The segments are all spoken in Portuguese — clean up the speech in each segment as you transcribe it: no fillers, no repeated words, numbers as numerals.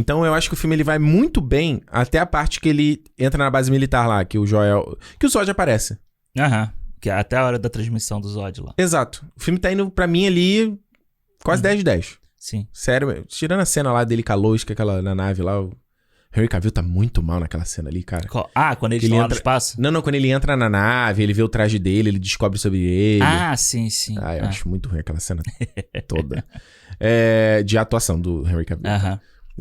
Então eu acho que o filme ele vai muito bem até a parte que ele entra na base militar lá, que o Zod aparece. Aham. Que é até a hora da transmissão do Zod lá. Exato. O filme tá indo pra mim ali quase 10 de 10. Sim. Sério, tirando a cena lá dele com a Lois, que é aquela na nave lá, o Henry Cavill tá muito mal naquela cena ali, cara. Quando eles estão lá no espaço? Não, quando ele entra na nave, ele vê o traje dele, ele descobre sobre ele. Sim. Eu acho muito ruim aquela cena toda. De atuação do Henry Cavill.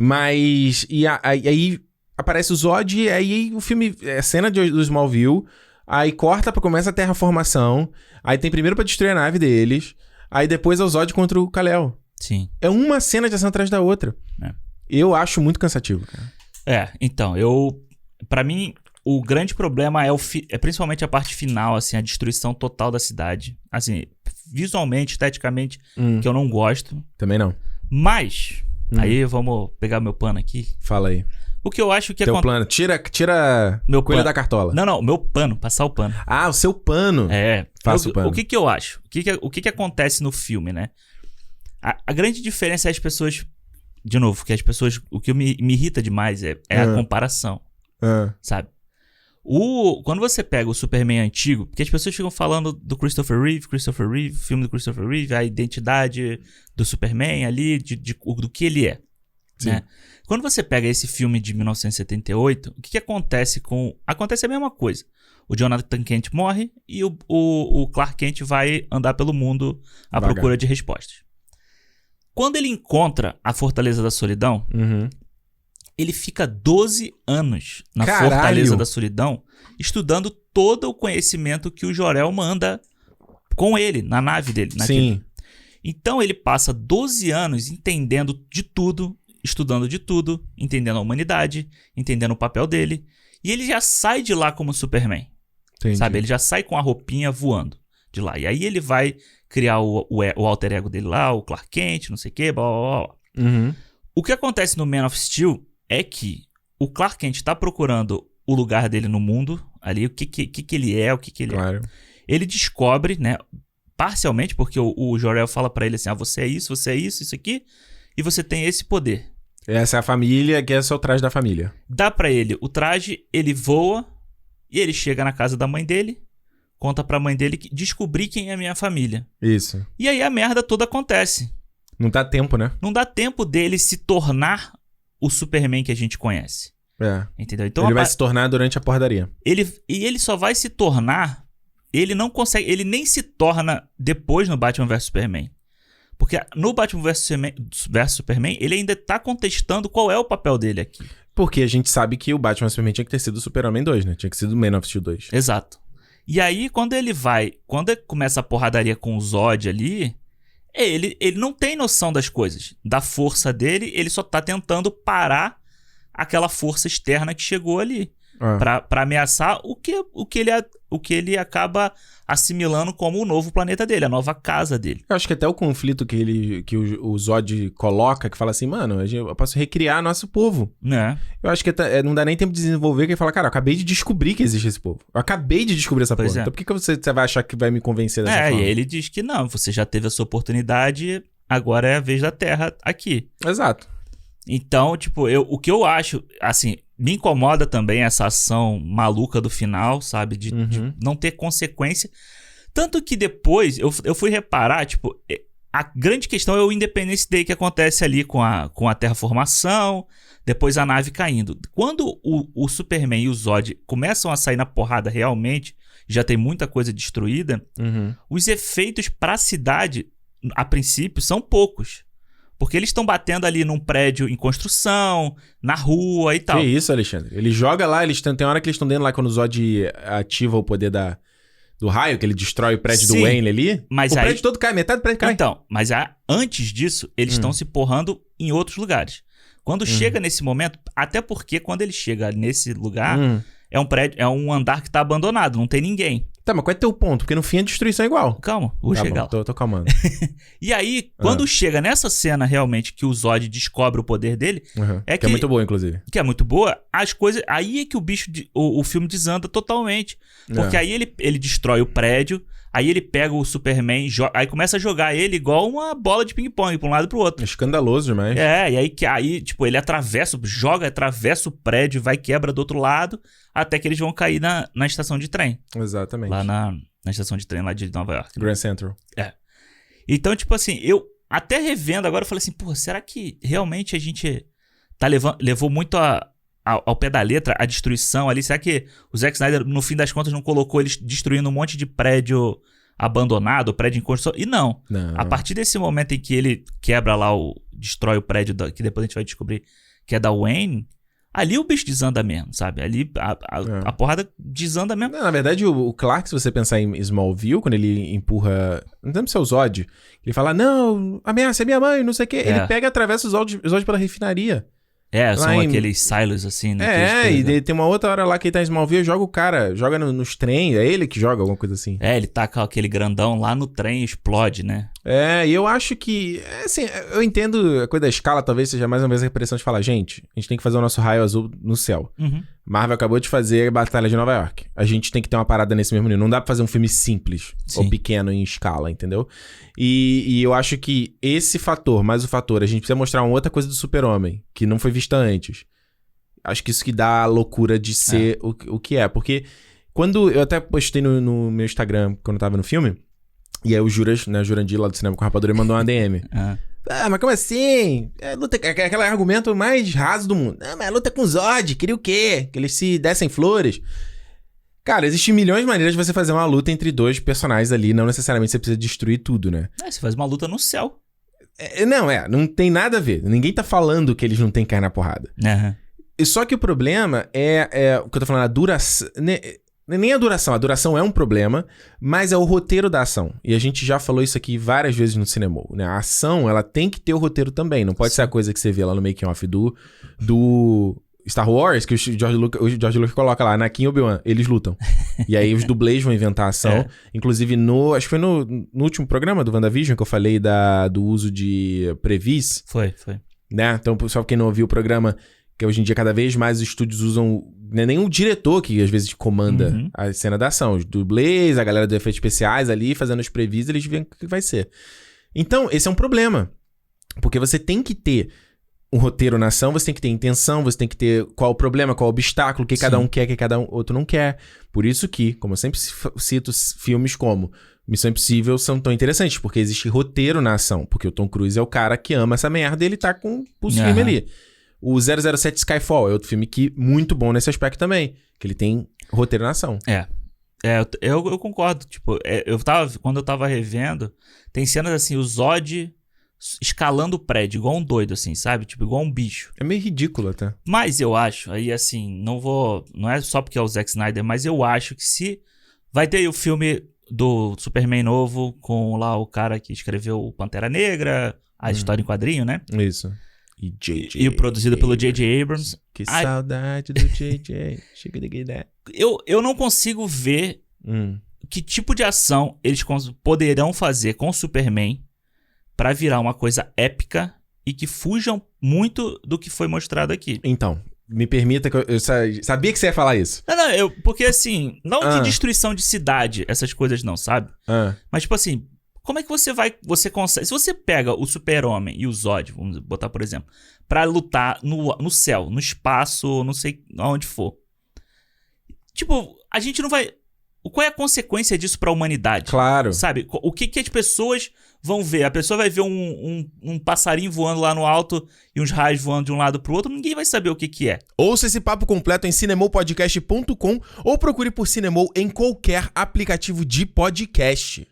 Mas, aí aparece o Zod, e aí o filme, cena do Smallville, aí corta pra começa a terraformação, aí tem primeiro pra destruir a nave deles, aí depois é o Zod contra o Kal-El. Sim. É uma cena de ação atrás da outra. Eu acho muito cansativo, cara. Então, pra mim, o grande problema é principalmente a parte final, assim, a destruição total da cidade. Assim, visualmente, esteticamente, que eu não gosto. Também não. Mas, aí vamos pegar meu pano aqui. Fala aí. O que eu acho que Teu plano. Tira meu coelho pano da cartola. Não, meu pano, passar o pano. O seu pano. Faça o pano. O que eu acho? O que acontece no filme, né? A grande diferença é as pessoas... De novo, que as pessoas... O que me irrita demais é a comparação. Sabe? Quando você pega o Superman antigo... Porque as pessoas ficam falando do Christopher Reeve, filme do Christopher Reeve, a identidade do Superman ali, do que ele é. Sim. Né? Quando você pega esse filme de 1978, o que acontece com... Acontece a mesma coisa. O Jonathan Kent morre e o Clark Kent vai andar pelo mundo à procura de respostas. Quando ele encontra a Fortaleza da Solidão, ele fica 12 anos na Fortaleza da Solidão, estudando todo o conhecimento que o Jor-El manda com ele, na nave dele. Sim. Então ele passa 12 anos entendendo de tudo, estudando de tudo, entendendo a humanidade, entendendo o papel dele, e ele já sai de lá como Superman. Entendi. Sabe? Ele já sai com a roupinha voando de lá. E aí ele vai criar o alter ego dele lá, o Clark Kent, não sei o que, blá, blá, blá. O que acontece no Man of Steel é que o Clark Kent tá procurando o lugar dele no mundo, ali, o que ele é, ele é. Ele descobre, né, parcialmente, porque o Jor-El fala pra ele assim, você é isso, isso aqui, e você tem esse poder. Essa é a família, que esse é o traje da família. Dá pra ele o traje, ele voa, e ele chega na casa da mãe dele, conta pra mãe dele que descobri quem é a minha família. Isso. E aí a merda toda acontece. Não dá tempo, né? Não dá tempo dele se tornar o Superman que a gente conhece. Entendeu? Então, ele vai se tornar durante a porradaria. Ele só vai se tornar... Ele não consegue... Ele nem se torna depois no Batman vs Superman. Porque no Batman vs Superman, ele ainda tá contestando qual é o papel dele aqui. Porque a gente sabe que o Batman vs Superman tinha que ter sido o Super-Homem 2, né? Tinha que ser do Man of Steel 2. Exato. E aí, quando ele começa a porradaria com o Zod ali, ele não tem noção das coisas. Da força dele, ele só tá tentando parar aquela força externa que chegou ali. Pra ameaçar o que ele acaba assimilando como o novo planeta dele, a nova casa dele. Eu acho que até o conflito que o Zod coloca, que fala assim, mano, eu posso recriar nosso povo. Eu acho que não dá nem tempo de desenvolver, que ele fala, cara, eu acabei de descobrir que existe esse povo. Eu acabei de descobrir essa porra. Então por que você vai achar que vai me convencer dessa forma? E ele diz que não, você já teve a sua oportunidade, agora é a vez da Terra aqui. Exato. Então, tipo, o que eu acho, assim... Me incomoda também essa ação maluca do final, sabe? De não ter consequência. Tanto que depois eu fui reparar, tipo, a grande questão é o Independence Day que acontece ali com a terraformação, depois a nave caindo. Quando o Superman e o Zod começam a sair na porrada realmente, já tem muita coisa destruída, os efeitos pra cidade, a princípio, são poucos. Porque eles estão batendo ali num prédio em construção, na rua e tal. Que isso, Alexandre? Ele joga lá, tem hora que eles estão dentro lá quando o Zod ativa o poder do raio, que ele destrói o prédio do Wayne ali. Mas o prédio todo cai, metade do prédio cai. Então, mas antes disso, eles estão se porrando em outros lugares. Quando chega nesse momento, até porque quando ele chega nesse lugar, é um prédio, é um andar que tá abandonado, não tem ninguém. Tá, mas qual é teu ponto? Porque no fim a destruição é igual. Calma, vou chegar lá. Tô calmando. E aí, quando chega nessa cena realmente que o Zod descobre o poder dele... que é muito boa, inclusive. Que é muito boa. As coisas... Aí é que o bicho... O filme desanda totalmente. Porque aí ele destrói o prédio. Aí ele pega o Superman, aí começa a jogar ele igual uma bola de ping-pong pra um lado e pro outro. Escandaloso demais. E aí tipo, ele atravessa o prédio, vai quebra do outro lado, até que eles vão cair na estação de trem. Exatamente. Lá na estação de trem lá de Nova York. Grand Central. Então, tipo assim, eu até revendo agora, eu falei assim, pô, será que realmente a gente levou muito ao pé da letra a destruição ali? Será que o Zack Snyder, no fim das contas, não colocou eles destruindo um monte de prédio abandonado, prédio em construção? E não. A partir desse momento em que ele quebra lá, destrói o prédio, que depois a gente vai descobrir que é da Wayne, ali o bicho desanda mesmo, sabe? Ali a porrada desanda mesmo. Não, na verdade, o Clark, se você pensar em Smallville, quando ele empurra... Não lembro se é o Zod. Ele fala, não, ameaça é minha mãe, não sei o quê. Ele pega e atravessa o Zod pela refinaria. São aqueles silos assim, né? E tem uma outra hora lá que ele tá em Smallville, joga o cara, joga nos trem, é ele que joga, alguma coisa assim. Ele taca aquele grandão lá no trem e explode, né? E eu acho que, assim, eu entendo a coisa da escala, talvez seja mais uma vez a impressão de falar, gente, a gente tem que fazer o nosso raio azul no céu. Marvel acabou de fazer a Batalha de Nova York. A gente tem que ter uma parada nesse mesmo nível. Não dá pra fazer um filme simples ou pequeno em escala, entendeu? E eu acho que esse fator, mais o fator, a gente precisa mostrar uma outra coisa do Super-Homem, que não foi vista antes. Acho que isso que dá a loucura de ser o que é. Porque quando eu até postei no meu Instagram, quando eu tava no filme, e aí o Juras, né, o Jurandir lá do Cinema com Rapadura, mandou uma DM. Mas como assim? Aquele argumento mais raso do mundo. Mas a luta com o Zod, queria o quê? Que eles se dessem flores? Cara, existem milhões de maneiras de você fazer uma luta entre dois personagens ali. Não necessariamente você precisa destruir tudo, né? Você faz uma luta no céu. Não tem nada a ver. Ninguém tá falando que eles não têm que cair na porrada. Só que o problema é o que eu tô falando, a duração... Nem a duração é um problema, mas é o roteiro da ação. E a gente já falou isso aqui várias vezes no cinema, né? A ação, ela tem que ter o roteiro também. Não pode ser a coisa que você vê lá no making-off do Star Wars, que o George Lucas coloca lá, Anakin e Obi-Wan, eles lutam. E aí os dublês vão inventar a ação. Inclusive, acho que foi no último programa do WandaVision que eu falei do uso de Previs. Foi. Né? Então, só quem não ouviu o programa, que hoje em dia cada vez mais os estúdios usam... Não é nem o diretor que às vezes comanda a cena da ação. Os dublês, a galera dos efeitos especiais ali, fazendo os previs, eles veem o que vai ser. Então, esse é um problema. Porque você tem que ter um roteiro na ação, você tem que ter intenção, você tem que ter qual o problema, qual o obstáculo, o que cada um quer, o que cada outro não quer. Por isso que, como eu sempre cito, filmes como Missão Impossível são tão interessantes, porque existe roteiro na ação. Porque o Tom Cruise é o cara que ama essa merda e ele tá com o pulso firme ali. O 007 Skyfall é outro filme que muito bom nesse aspecto também. Que ele tem roteiro na ação. Eu concordo. Tipo, quando eu tava revendo, tem cenas assim, o Zod escalando o prédio, igual um doido, assim, sabe? Tipo, igual um bicho. É meio ridículo até. Mas eu acho, aí assim, não é só porque é o Zack Snyder, mas eu acho que se vai ter o filme do Superman novo com lá o cara que escreveu o Pantera Negra, a história em quadrinho, né? Isso. E produzido pelo J.J. Abrams. Que saudade do J.J. Eu não consigo ver que tipo de ação eles poderão fazer com o Superman pra virar uma coisa épica e que fujam muito do que foi mostrado aqui. Então, me permita que eu sabia que você ia falar isso. Porque assim, não de destruição de cidade, essas coisas não, sabe? Mas tipo assim, como é que você consegue... Se você pega o Super-Homem e o Zod, vamos botar por exemplo, pra lutar no céu, no espaço, não sei aonde for. Tipo, a gente não vai... Qual é a consequência disso pra humanidade? Claro. Sabe? O que as pessoas vão ver? A pessoa vai ver um passarinho voando lá no alto e uns raios voando de um lado pro outro. Ninguém vai saber o que é. Ouça esse papo completo em cinemopodcast.com ou procure por Cinemol em qualquer aplicativo de podcast.